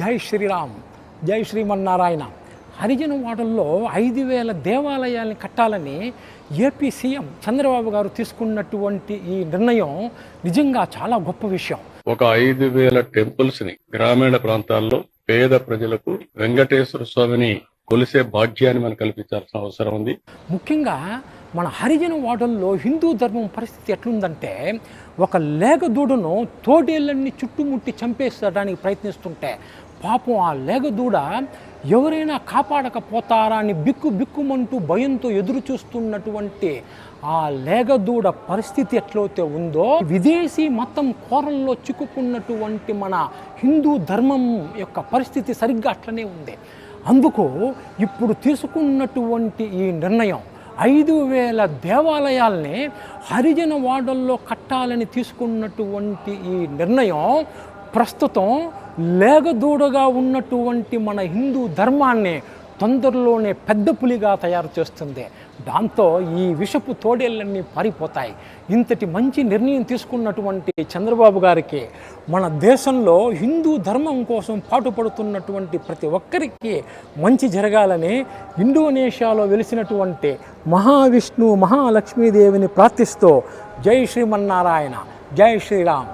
జై శ్రీరామ్, జై శ్రీమన్నారాయణ. హరిజన వాడల్లో 5,000 దేవాలయాల్ని కట్టాలని ఏపీ సీఎం చంద్రబాబు గారు తీసుకున్నటువంటి ఈ నిర్ణయం నిజంగా చాలా గొప్ప విషయం. ఒక 5,000 టెంపుల్స్ ని గ్రామీణ ప్రాంతాల్లో పేద ప్రజలకు వెంకటేశ్వర స్వామిని కొలిసే భాగ్యాన్ని మనం కల్పించాల్సిన అవసరం ఉంది. ముఖ్యంగా మన హరిజన వాడల్లో హిందూ ధర్మం పరిస్థితి ఎట్లుందంటే, ఒక లేగదూడను తోడేళ్ళని చుట్టుముట్టి చంపేసడానికి ప్రయత్నిస్తుంటే పాపం ఆ లేగదూడ ఎవరైనా కాపాడకపోతారా అని బిక్కుమంటూ భయంతో ఎదురు చూస్తున్నటువంటి ఆ లేగదూడ పరిస్థితి ఎట్లయితే ఉందో, విదేశీ మతం కోరల్లో చిక్కుకున్నటువంటి మన హిందూ ధర్మం యొక్క పరిస్థితి సరిగ్గా అట్లనే ఉంది. అందుకు ఇప్పుడు తీసుకున్నటువంటి ఈ నిర్ణయం 5,000 దేవాలయాల్ని హరిజన వాడల్లో కట్టాలని తీసుకున్నటువంటి ఈ నిర్ణయం ప్రస్తుతం లేగదూడగా ఉన్నటువంటి మన హిందూ ధర్మాన్ని తొందరలోనే పెద్ద పులిగా తయారు చేస్తుంది. దాంతో ఈ విషపు తోడేళ్ళన్నీ పారిపోతాయి. ఇంతటి మంచి నిర్ణయం తీసుకున్నటువంటి చంద్రబాబు గారికి, మన దేశంలో హిందూ ధర్మం కోసం పాటుపడుతున్నటువంటి ప్రతి ఒక్కరికి మంచి జరగాలని ఇండోనేషియాలో వెలిసినటువంటి మహావిష్ణు మహాలక్ష్మీదేవిని ప్రార్థిస్తూ జై శ్రీమన్నారాయణ, జై శ్రీరామ్.